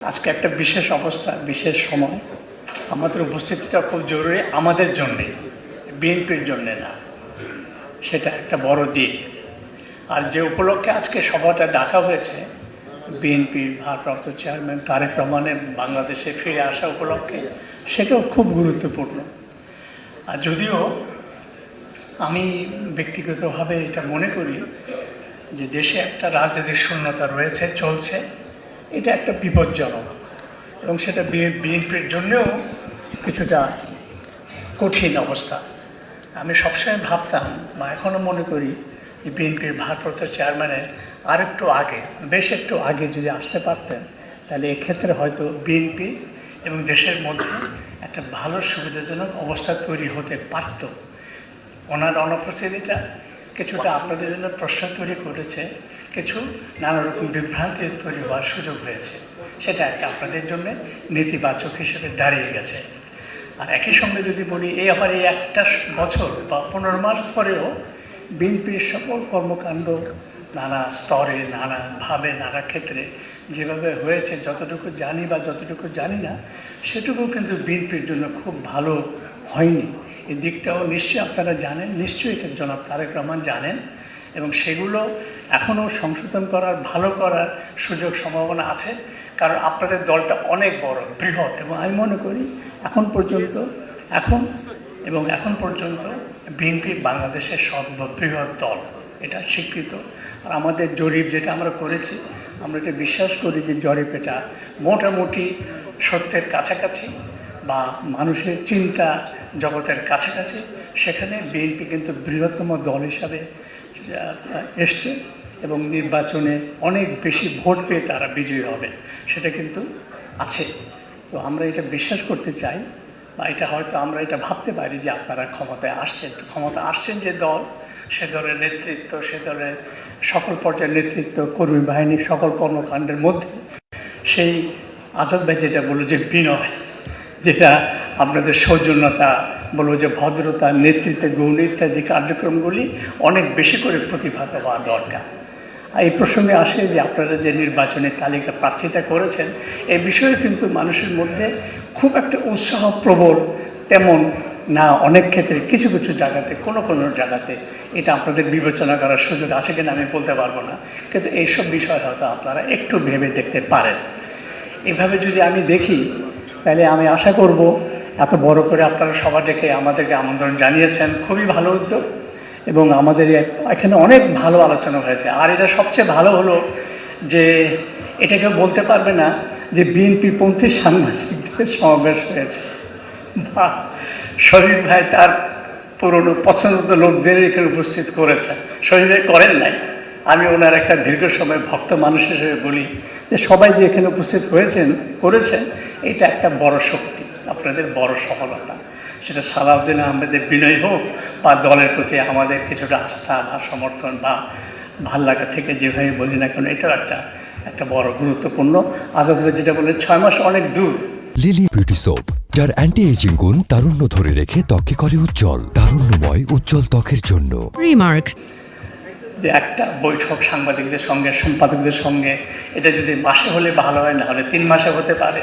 আজকে একটা বিশেষ অবস্থা, বিশেষ সময়। আমাদের উপস্থিতিটা খুব জরুরি আমাদের জন্যে, বিএনপির জন্যে না। সেটা একটা বড় দিক। আর যে উপলক্ষে আজকে সভাটা ডাকা হয়েছে, বিএনপির ভারপ্রাপ্ত চেয়ারম্যান তারেক রহমানের বাংলাদেশে ফিরে আসা উপলক্ষে, সেটাও খুব গুরুত্বপূর্ণ। আর যদিও আমি ব্যক্তিগতভাবে এটা মনে করি যে দেশে একটা রাজনৈতিক শূন্যতা রয়েছে, চলছে, এটা একটা বিপজ্জনক, এবং সেটা বিএনপির জন্যেও কিছুটা কঠিন অবস্থা। আমি সবসময় ভাবতাম বা এখনও মনে করি যে বিএনপির ভারপ্রাপ্ত চেয়ারম্যানের আরেকটু আগে, বেশ একটু আগে যদি আসতে পারতেন, তাহলে এক্ষেত্রে হয়তো বিএনপি এবং দেশের মধ্যে একটা ভালো সুবিধাজনক অবস্থা তৈরি হতে পারত। ওনার অনুপস্থিতিটা কিছুটা আপনাদের জন্য প্রশ্ন তৈরি করেছে, কিছু নানা রকম বিভ্রান্তি তৈরি হওয়ার সুযোগ হয়েছে। সেটা একটা আপনাদের জন্য নেতিবাচক হিসেবে দাঁড়িয়ে গেছে। আর একই সঙ্গে যদি বলি, এই একটা বছর বা 15 মাস পরেও বিএনপির সকল কর্মকাণ্ড নানা স্তরে, নানাভাবে, নানা ক্ষেত্রে যেভাবে হয়েছে, যতটুকু জানি বা যতটুকু জানি না, সেটুকু কিন্তু বিএনপির জন্য খুব ভালো হয়নি। এই দিকটাও নিশ্চয়ই আপনারা জানেন, নিশ্চয়ই এটা জনাব তারেক রহমান জানেন, এবং সেগুলো এখনও সংশোধন করার, ভালো করার সুযোগ সম্ভাবনা আছে। কারণ আপনাদের দলটা অনেক বড়, বৃহৎ, এবং আমি মনে করি এখন পর্যন্ত বিএনপি বাংলাদেশের সর্ববৃহৎ দল, এটা স্বীকৃত। আর আমাদের জরিপ যেটা আমরা করেছি, আমরা এটা বিশ্বাস করি যে জরিপ এটা মোটামুটি সত্যের কাছাকাছি বা মানুষের চিন্তা জগতের কাছাকাছি। সেখানে বিএনপি কিন্তু বৃহত্তম দল হিসাবে এসছে, এবং নির্বাচনে অনেক বেশি ভোট পেয়ে তারা বিজয়ী হবে, সেটা কিন্তু আছে। তো আমরা এটা বিশ্বাস করতে চাই, বা এটা হয়তো আমরা এটা ভাবতে পারি যে আপনারা ক্ষমতা আসছেন যে দল, সে দলের নেতৃত্ব, সে দলের সকল পর্যায়ের নেতৃত্ব, কর্মী বাহিনীর সকল কর্মকাণ্ডের মধ্যে সেই আজাদ ভাই যেটা বলল যে বিনয়, যেটা আপনাদের সৌজন্যতা, বলবো যে ভদ্রতা, নেতৃত্বে গুণ ইত্যাদি কার্যক্রমগুলি অনেক বেশি করে প্রতিভাত হওয়া দরকার। আর এই প্রসঙ্গে আসে যে আপনারা যে নির্বাচনের তালিকা প্রার্থিতা করেছেন, এই বিষয়ে কিন্তু মানুষের মধ্যে খুব একটা উৎসাহ প্রবল তেমন না। অনেক ক্ষেত্রে কিছু কিছু জায়গাতে, কোনো জায়গাতে এটা আপনাদের বিবেচনা করার সুযোগ আছে কিনা আমি বলতে পারবো না, কিন্তু এইসব বিষয় হয়তো আপনারা একটু ভেবে দেখতে পারেন। এভাবে যদি আমি দেখি, তাহলে আমি আশা করব এত বড় করে আপনারা সভা ডেকে আমাদেরকে আমন্ত্রণ জানিয়েছেন, খুবই ভালো উদ্যোগ, এবং আমাদের এখানে অনেক ভালো আলোচনা হয়েছে। আর এটা সবচেয়ে ভালো হলো যে এটা কেউ বলতে পারবে না যে বিএনপি পন্থী সাংবাদিকদের সমাবেশ হয়েছে, বা শরীফ ভাই তার পুরনো পছন্দের লোকদের এখানে উপস্থিত করেছেন। শরীফ ভাই করেন নাই। আমি ওনার একটা দীর্ঘ সময় ভক্ত মানুষ হিসেবে বলি যে সবাই যে এখানে উপস্থিত করেছেন, এটা একটা বড় শক্তি, আপনাদের বড় সফলতা। সেটা সালাউদ্দিন আহমেদের বিনয় হোক, বা দলের প্রতি আমাদের কিছুটা আস্থা বা সমর্থন বা ভাল লাগা থেকে যেভাবে বলি না কেন, এটাও একটা বড় গুরুত্বপূর্ণ। আজাদ ভাই যেটা বলে 6 মাস অনেক দূর। লিলি বিউটি সোপ, যার অ্যান্টি এজিং গুণ তারুণ্য ধরে রেখে ত্বকে করে উজ্জ্বল, তারুণ্যময় উজ্জ্বল ত্বকের জন্য। রিমার্ক যে একটা বৈঠক সাংবাদিকদের সঙ্গে, সম্পাদকদের সঙ্গে, এটা যদি মাসে হলে ভালো হয়, না হলে 3 মাসে হতে পারে।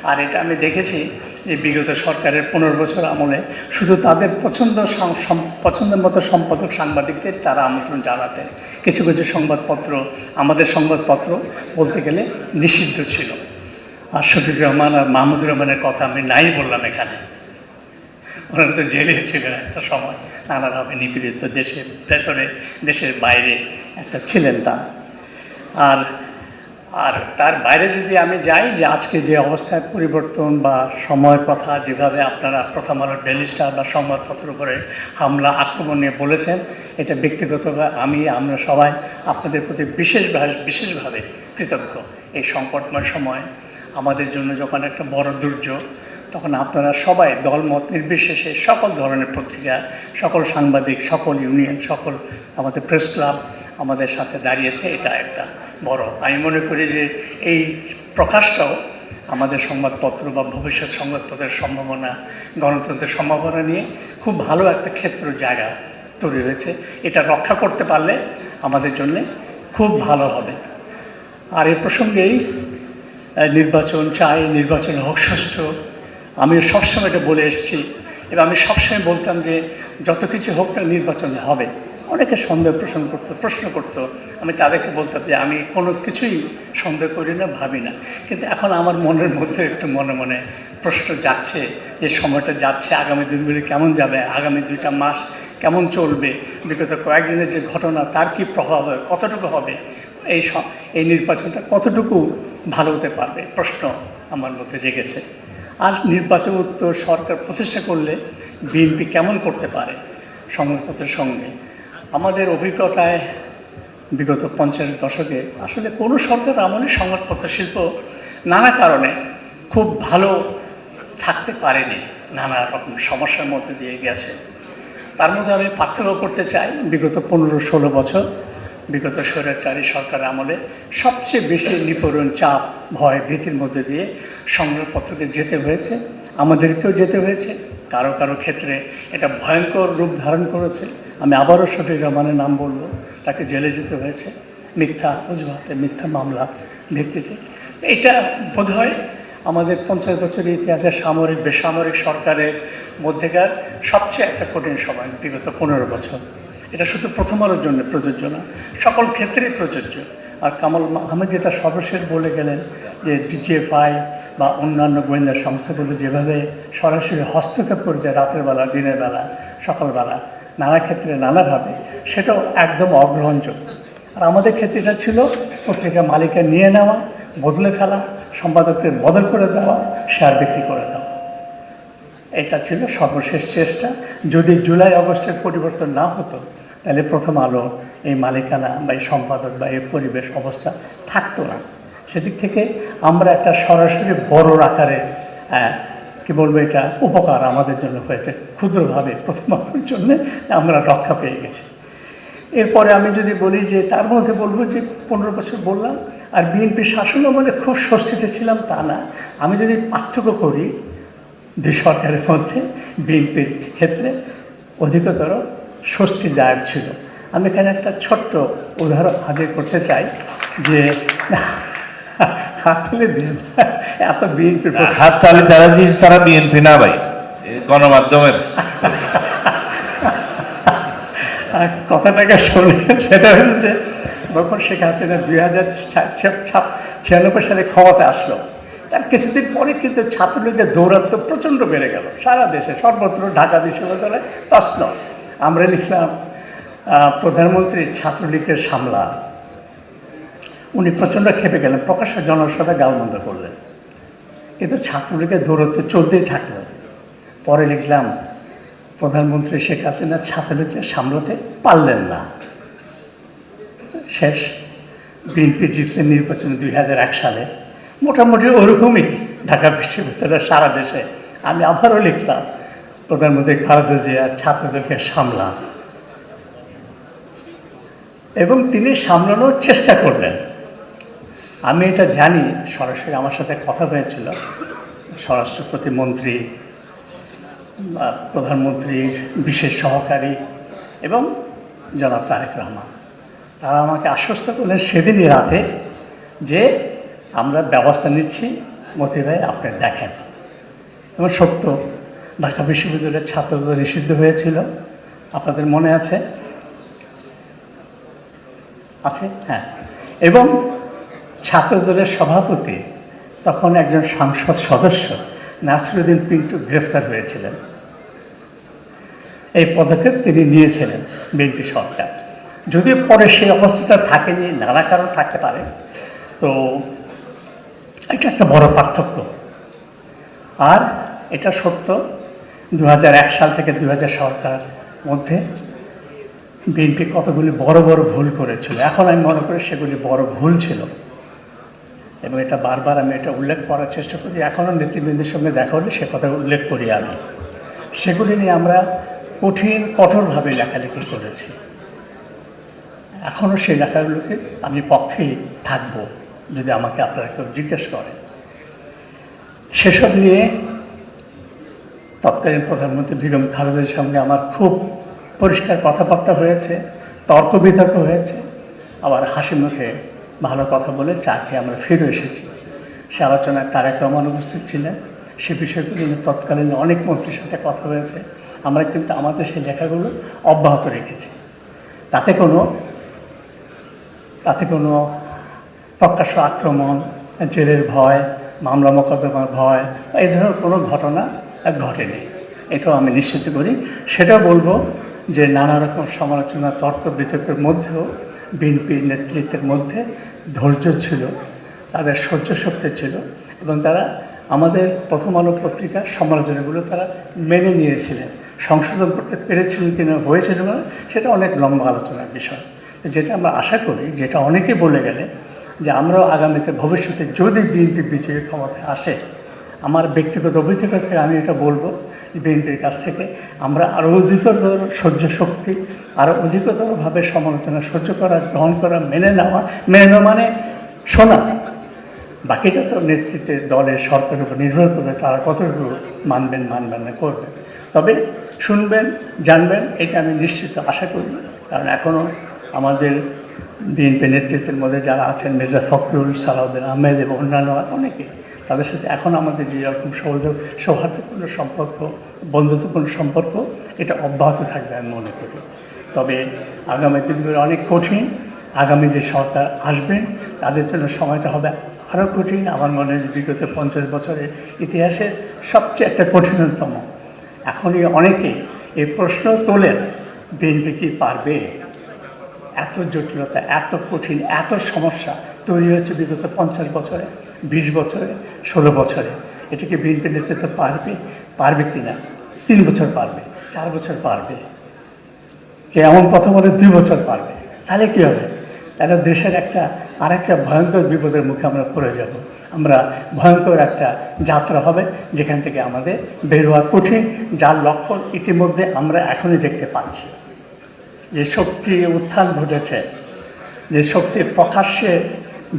আর এটা আমি দেখেছি যে বিগত সরকারের 15 বছর আমলে শুধু তাদের পছন্দের মতো সম্পাদক সাংবাদিকদের তারা আমন্ত্রণ জানাতেন। কিছু কিছু সংবাদপত্র, আমাদের সংবাদপত্র বলতে গেলে নিষিদ্ধ ছিল। আর শফিক রহমান আর মাহমুদুর রহমানের কথা আমি নাই বললাম এখানে। ওনারা তো জেলে ছিলেন একটা সময়, নানাভাবে নিপীড়িত, দেশের ভেতরে দেশের বাইরে একটা ছিলেন তার। আর তার বাইরে যদি আমি যাই, যে আজকে যে অবস্থায় পরিবর্তন বা সময়ের কথা যেভাবে আপনারা প্রথম আলোর ডেইলি স্টার বা সংবাদপত্রের উপরে হামলা আক্রমণ নিয়ে বলেছেন, এটা ব্যক্তিগতভাবে আমরা সবাই আপনাদের প্রতি বিশেষভাবে কৃতজ্ঞ। এই সংকটময় সময় আমাদের জন্য যখন একটা বড় দুর্যোগ, তখন আপনারা সবাই দলমত নির্বিশেষে সকল ধরনের পত্রিকা, সকল সাংবাদিক, সকল ইউনিয়ন, সকল আমাদের প্রেস ক্লাব আমাদের সাথে দাঁড়িয়েছে। এটা একটা বড়, আমি মনে করি যে এই প্রকাশটাও আমাদের সংবাদপত্র বা ভবিষ্যৎ সংবাদপত্রের সম্ভাবনা, গণতন্ত্রের সম্ভাবনা নিয়ে খুব ভালো একটা জায়গা তৈরি হয়েছে। এটা রক্ষা করতে পারলে আমাদের জন্যে খুব ভালো হবে। আর এই প্রসঙ্গেই নির্বাচন চাই, নির্বাচন হোক সুষ্ঠু। আমি সবসময় এটা বলে এসেছি এবং আমি সবসময় বলতাম যে যত কিছু হোক না নির্বাচন হবে। অনেকে সন্দেহ প্রশ্ন করতো, আমি তাদেরকে বলতাম যে আমি কোনো কিছুই সন্দেহ করি না, ভাবি না। কিন্তু এখন আমার মনের মধ্যে একটু মনে মনে প্রশ্ন যাচ্ছে যে সময়টা যাচ্ছে, আগামী দিনগুলি কেমন যাবে, আগামী 2টা মাস কেমন চলবে, বিগত কয়েকদিনের যে ঘটনা তার কি প্রভাব হবে, কতটুকু হবে, এই নির্বাচনটা কতটুকু ভালো হতে পারবে, প্রশ্ন আমার মধ্যে জেগেছে। আর নির্বাচন উত্তর সরকার প্রতিষ্ঠা করলে বিএনপি কেমন করতে পারে সংবাদপত্রের সঙ্গে। আমাদের অভিজ্ঞতায় বিগত 50 দশকে আসলে কোনো সরকার আমলে সংবাদপত্র শিল্প নানা কারণে খুব ভালো থাকতে পারেনি, নানা রকম সমস্যার মধ্যে দিয়ে গেছে। তার মধ্যে আমি পার্থক্য করতে চাই বিগত 15-16 বছর বিগত স্বৈরাচারী সরকার আমলে সবচেয়ে বেশি নিপীড়ন, চাপ, ভয়, ভীতির মধ্যে দিয়ে সংবাদপত্রকে যেতে হয়েছে, আমাদেরকেও যেতে হয়েছে। কারো কারো ক্ষেত্রে এটা ভয়ঙ্কর রূপ ধারণ করেছে। আমি আবারও শফিক রহমানের নাম বলবো, তাকে জেলে যেতে হয়েছে মিথ্যা অজুহাতে, মিথ্যা মামলা ভিত্তিতে। এটা বোধহয় আমাদের 50 বছরের ইতিহাসে সামরিক বেসামরিক সরকারের মধ্যেকার সবচেয়ে একটা কঠিন সময় বিগত 15 বছর। এটা শুধু প্রথম আলোর জন্য প্রযোজ্য না, সকল ক্ষেত্রেই প্রযোজ্য। আর কামাল আহমেদ যেটা সর্বশেষ বলে গেলেন যে ডিজিএফআই বা অন্যান্য গোয়েন্দা সংস্থাগুলো যেভাবে সরাসরি হস্তক্ষেপ করেছে রাতের বেলা, দিনের বেলা, সকালবেলা, নানা ক্ষেত্রে নানাভাবে, সেটাও একদম অগ্রহণযোগ্য। আর আমাদের ক্ষেত্রে এটা ছিল পত্রিকা মালিকের নিয়ে নেওয়া, বদলে ফেলা, সম্পাদকদের বদল করে দেওয়া, শেয়ার বিক্রি করে দেওয়া। এটা ছিল সর্বশেষ চেষ্টা। যদি জুলাই আগস্টের পরিবর্তন না হতো তাহলে প্রথম আলো এই মালিকানা বা এই সম্পাদক বা এই পরিবেশ অবস্থা থাকতো না। সেদিক থেকে আমরা একটা সরাসরি বড় আকারে কি বলবো, এটা উপকার আমাদের জন্য হয়েছে। ক্ষুদ্রভাবে প্রথম আলোর জন্য আমরা রক্ষা পেয়ে গেছি। এরপরে আমি যদি বলি যে তার মধ্যে বলবো যে 15 বছর বললাম, আর বিএনপির শাসন আমলে খুব স্বস্তিতে ছিলাম তা না। আমি যদি পার্থক্য করি দুই সরকারের মধ্যে, বিএনপির ক্ষেত্রে অধিকতর স্বস্তিদায়ক ছিল। আমি এখানে একটা ছোট্ট উদাহরণ হাজির করতে চাই যে হাততালি দিন, এত বিএনপির হাততালি যারা দিয়েছে তারা বিএনপি না ভাই, গণমাধ্যমের কথাটাকে শুনে সেটা হচ্ছে যখন শেখ হাসিনা 2096 সালে ক্ষমতা আসলো, তার কিছুদিন পরে কিন্তু ছাত্রলীগের দৌরাত্ম্য প্রচণ্ড বেড়ে গেল সারা দেশে, সর্বত্র। ঢাকা বিশ্ববিদ্যালয়ে প্রশ্ন আমরা লিখলাম প্রধানমন্ত্রী ছাত্রলীগের সামলা। উনি প্রচণ্ড খেপে গেলেন, প্রকাশ্য জনসভা গালমন্দ করলেন, কিন্তু ছাত্রলীগের দৌরাত্ম্য চলতেই থাকলো। পরে লিখলাম প্রধানমন্ত্রী শেখ হাসিনা ছাত্রলীগকে সামলাতে পারলেন না। শেষ বিএনপি জিতলেন নির্বাচনে 2001 সালে। মোটামুটি ওরকমই ঢাকা বিশ্ববিদ্যালয়ের সারা দেশে। আমি আবারও লিখতাম প্রধানমন্ত্রী খালেদা জিয়া ছাত্রদেরকে সামলান, এবং তিনি সামলানোর চেষ্টা করলেন। আমি এটা জানি, সরাসরি আমার সাথে কথা হয়েছিল স্বরাষ্ট্র প্রতিমন্ত্রী, প্রধানমন্ত্রীর বিশেষ সহকারী এবং জনাব তারেক রহমান। তারা আমাকে আশ্বস্ত করলেন সেদিনই রাতে যে আমরা ব্যবস্থা নিচ্ছি, মতি ভাই আপনি দেখেন। এবং সত্য, ঢাকা বিশ্ববিদ্যালয়ের ছাত্রদের নিষিদ্ধ হয়েছিল, আপনাদের মনে আছে? আছে, হ্যাঁ। এবং ছাত্রদলের সভাপতি তখন একজন সংসদ সদস্য নাসিরুদ্দিন পিন্টু গ্রেফতার হয়েছিলেন। এই পদক্ষেপ তিনি নিয়েছিলেন বিএনপি সরকার। যদিও পরে সেই অবস্থাটা থাকেনি, নানা কারণ থাকতে পারে। তো এটা একটা বড় পার্থক্য। আর এটা সত্য, 2001 সাল থেকে 2000 সরকার মধ্যে বিএনপি কতগুলি বড় বড় ভুল করেছিল। এখন আমি মনে করি সেগুলি বড় ভুল ছিল, এবং এটা বারবার আমি এটা উল্লেখ করার চেষ্টা করি। এখনও নেতৃবৃন্দের সঙ্গে দেখা হলে সে কথা উল্লেখ করি আমি। সেগুলি নিয়ে আমরা কঠোরভাবে লেখালেখি করেছি। এখনও সেই লেখাগুলোকে আমি পক্ষেই থাকব যদি আমাকে আপনারা কেউ জিজ্ঞেস করেন। সেসব নিয়ে তৎকালীন প্রধানমন্ত্রী বেগম খালেদার সঙ্গে আমার খুব পরিষ্কার কথাবার্তা হয়েছে, তর্ক বিতর্ক হয়েছে, আবার হাসি মুখে ভালো কথা বলে চা খেয়ে আমরা ফিরে এসেছি। সে আলোচনায় তারেক রহমান উপস্থিত ছিলেন। সে বিষয়গুলো নিয়ে তৎকালীন অনেক মন্ত্রীর সাথে কথা হয়েছে। আমরা কিন্তু আমাদের সেই লেখাগুলো অব্যাহত রেখেছি। তাতে কোনো প্রকাশ্য আক্রমণ, জেলের ভয়, মামলা মোকদ্দমার ভয় এই ধরনের কোনো ঘটনা ঘটেনি, এটাও আমি নিশ্চিত করি। সেটাও বলবো যে নানা রকম সমালোচনা, তর্ক বিতর্কের মধ্যেও বিএনপির নেতৃত্বের মধ্যে ধৈর্য ছিল, তাদের সহ্য শক্তি ছিল, এবং তারা আমাদের প্রথম আলো পত্রিকার সমালোচনাগুলো তারা মেনে নিয়েছিলেন। সংশোধন করতে পেরেছিলেন কিনা, হয়েছিল না, সেটা অনেক লম্বা আলোচনার বিষয়। যেটা আমরা আশা করি, যেটা অনেকে বলে গেলে, যে আমরাও আগামীতে ভবিষ্যতে যদি বিএনপি বিজয়ী ক্ষমতায় আসে, আমার ব্যক্তিগত অভিজ্ঞতা থেকে আমি এটা বলবো, বিএনপির কাছ থেকে আমরা আরও অধিকতর সহ্য শক্তি, আরও অধিকতরভাবে সমালোচনা সহ্য করা, গ্রহণ করা, মেনে নেওয়া মানে শোনা। বাকিটা তো নেতৃত্বের দলের সরকারের উপর নির্ভর করবে, তারা কতটুকু মানবেন না করবেন। তবে শুনবেন, জানবেন, এটা আমি নিশ্চিত আশা করি। কারণ এখনও আমাদের বিএনপি নেতৃত্বের মধ্যে যারা আছেন, মির্জা ফখরুল, সালাউদ্দিন আহমেদ এবং অন্যান্য অনেকে, তাদের সাথে এখন আমাদের যেরকম সৌহার্দ্যপূর্ণ সম্পর্ক, বন্ধুত্বপূর্ণ সম্পর্ক, এটা অব্যাহত থাকবে আমি মনে করি। তবে আগামী দিনগুলো অনেক কঠিন। আগামী যে সরকার আসবেন তাদের জন্য সময়টা হবে আরও কঠিন। আমার মনে হয় বিগত 50 বছরের ইতিহাসের সবচেয়ে একটা কঠিনতম। এখনই অনেকে এই প্রশ্ন তোলেন, বিএনপি কি পারবে? এত জটিলতা, এত কঠিন, এত সমস্যা তৈরি হয়েছে বিগত 50 বছরে, 20 বছরে, 16 বছরে। এটাকে বিএনপি নেতৃত্ব পারবে কিনা? 3 বছর পারবে, 4 বছর পারবে, কে এমন কথা বলে 2 বছর পারবে। তাহলে কী হবে? তাহলে দেশের আরেকটা ভয়ঙ্কর বিপদের মুখে আমরা পড়ে যাব। আমরা ভয়ঙ্কর একটা যাত্রা হবে, যেখান থেকে আমাদের বের হওয়া কঠিন, যার লক্ষণ ইতিমধ্যে আমরা এখনই দেখতে পাচ্ছি। যে শক্তি উত্থান ঘটেছে, যে শক্তি প্রকাশ্যে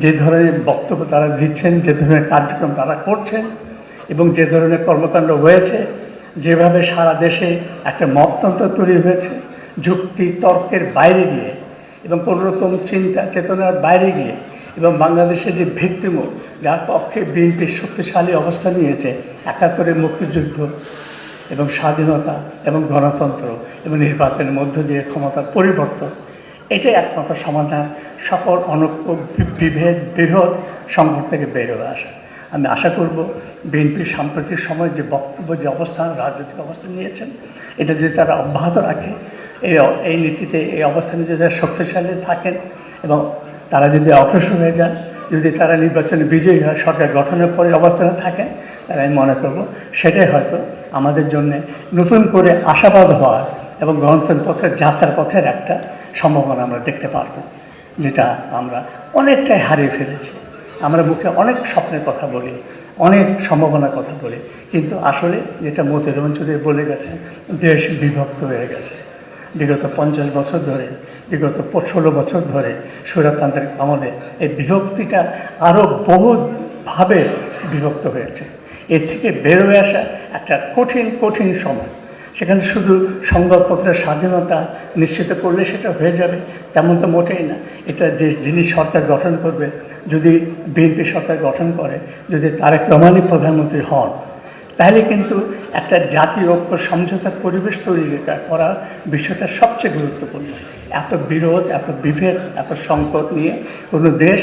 যে ধরনের বক্তব্য তারা দিচ্ছেন, যে ধরনের কার্যক্রম তারা করছেন, এবং যে ধরনের কর্মকাণ্ড হয়েছে, যেভাবে সারা দেশে একটা মততন্ত্র তৈরি হয়েছে, যুক্তি তর্কের বাইরে গিয়ে এবং কোনোরকম চিন্তা চেতনার বাইরে গিয়ে, এবং বাংলাদেশের যে ভিত্তিমূল, যার পক্ষে বিএনপি শক্তিশালী অবস্থান নিয়েছে, 71-এর মুক্তিযুদ্ধ এবং স্বাধীনতা এবং গণতন্ত্র এবং নির্বাচনের মধ্য দিয়ে ক্ষমতার পরিবর্তন, এটাই একমাত্র সমাধান সকল অনৈক্য, বিভেদ, বিরোধ, সংকট থেকে বেরোয় আসা। আমি আশা করব বিএনপির সাম্প্রতিক সময় যে বক্তব্য, যে অবস্থান, রাজনৈতিক অবস্থান নিয়েছেন, এটা যদি তারা অব্যাহত রাখে, এই নীতিতে, এই অবস্থানে যদি তারা শক্তিশালী থাকেন, এবং তারা যদি অগ্রসর হয়ে যান, যদি তারা নির্বাচনে বিজয়ী হয়, সরকার গঠনের পরে অবস্থানে থাকেন, তাহলে আমি মনে করব সেটাই হয়তো আমাদের জন্য নতুন করে আশাবাদ হওয়ার এবং গণতন্ত্র পথের যাত্রার পথের একটা সম্ভাবনা আমরা দেখতে পারব, যেটা আমরা অনেকটাই হারিয়ে ফেলেছি। আমরা মুখে অনেক স্বপ্নের কথা বলি, অনেক সম্ভাবনার কথা বলি, কিন্তু আসলে যেটা মতিউর রহমান চৌধুরী বলে গেছেন, দেশ বিভক্ত হয়ে গেছে। বিগত 50 বছর ধরে, বিগত 16 বছর ধরে স্বৈরতান্ত্রিক আমলে এই বিভক্তিটা আরও বহুভাবে বিভক্ত হয়েছে। এর থেকে বেরোয় আসা একটা কঠিন সময়। সেখানে শুধু সংবাদপত্রের স্বাধীনতা নিশ্চিত করলে সেটা হয়ে যাবে তেমন তো মোটেই না। এটা যে যিনি সরকার গঠন করবে, যদি বিএনপি সরকার গঠন করে, যদি তারেক রহমানই প্রধানমন্ত্রী হন, তাহলে কিন্তু একটা জাতীয় ঐক্য সমঝোতার পরিবেশ তৈরি করার বিষয়টা সবচেয়ে গুরুত্বপূর্ণ। এত বিরোধ, এত বিভেদ, এত সংকট নিয়ে কোনো দেশ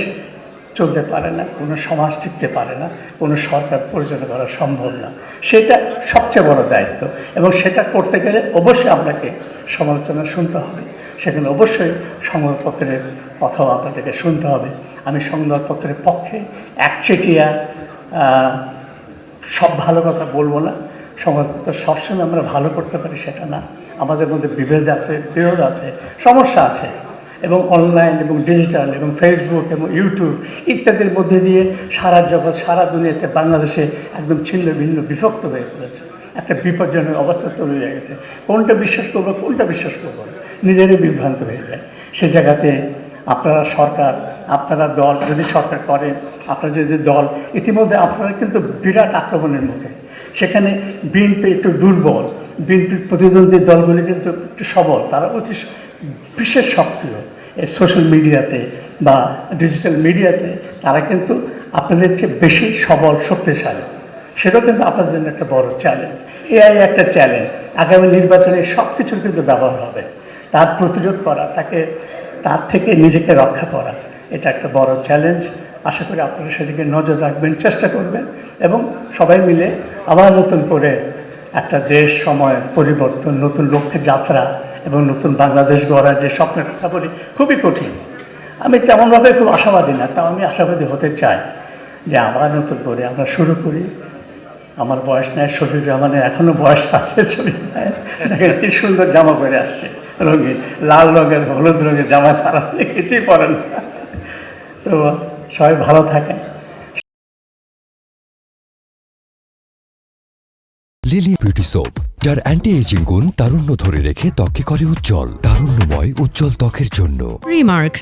চলতে পারে না, কোনো সমাজ টিকতে পারে না, কোনো সরকার পরিচালনা করা সম্ভব না। সেটা সবচেয়ে বড় দায়িত্ব, এবং সেটা করতে গেলে অবশ্যই আপনাকে সমালোচনা শুনতে হবে। সেখানে অবশ্যই সংবাদপত্রের কথাও আপনাদেরকে শুনতে হবে। আমি সংবাদপত্রের পক্ষে একচেটিয়া সব ভালো কথা বলবো না। সংবাদপত্র সবসময় আমরা ভালো করতে পারি সেটা না। আমাদের মধ্যে বিভেদ আছে, বিরোধ আছে, সমস্যা আছে, এবং অনলাইন এবং ডিজিটাল এবং ফেসবুক এবং ইউটিউব ইত্যাদির মধ্যে দিয়ে সারা জগৎ, সারা দুনিয়াতে বাংলাদেশে একদম ছিন্ন ভিন্ন বিভক্ত হয়ে পড়েছে। একটা বিপজ্জনক অবস্থা তৈরি হয়ে গেছে। কোনটা বিশ্বাস করবো, কোনটা বিশ্বাস করবো না, নিজেরই বিভ্রান্ত হয়ে যায়। সে জায়গাতে আপনারা সরকার, আপনারা দল যদি সরকার করেন, আপনারা যদি দল, ইতিমধ্যে আপনারা কিন্তু বিরাট আক্রমণের মুখে। সেখানে বিএনপি একটু দুর্বল, বিএনপির প্রতিদ্বন্দ্বী দলগুলি কিন্তু একটু সবল, তারা অতি বিশেষ সক্রিয়। এই সোশ্যাল মিডিয়াতে বা ডিজিটাল মিডিয়াতে তারা কিন্তু আপনাদের চেয়ে বেশি সবল শক্তিশালী, সেটাও কিন্তু আপনাদের জন্য একটা বড় চ্যালেঞ্জ। এআই একটা চ্যালেঞ্জ, আগামী নির্বাচনে সব কিছুর কিন্তু ব্যবহার হবে, তার প্রতিরোধ করা, তার থেকে নিজেকে রক্ষা করা, এটা একটা বড় চ্যালেঞ্জ। আশা করি আপনারা সেদিকে নজর রাখবেন, চেষ্টা করবেন এবং সবাই মিলে আবার নতুন করে একটা দেশ, সময় পরিবর্তন, নতুন লক্ষ্যে যাত্রা এবং নতুন বাংলাদেশ গড়ার যে স্বপ্নের কথা বলি, খুবই কঠিন। আমি তেমনভাবে খুব আশাবাদী না, তাও আমি আশাবাদী হতে চাই যে আবার নতুন করে আমরা শুরু করি। আমার বয়স নেয়, শফিক রহমানের এখনো বয়স আছে, শফিক ভাই দেখেন কি সুন্দর জামা পরে আসছে, রঙিন লাল রঙের, হলুদ রঙের জামা, সারা কিছুই পরেন না। তো সবাই ভালো থাকেন। লিলি বিউটি সোপ, যার অ্যান্টি এজিং গুণ তারুণ্য ধরে রেখে ত্বকে করে উজ্জ্বল। তারুণ্যময় উজ্জ্বল ত্বকের জন্য। রিমার্ক,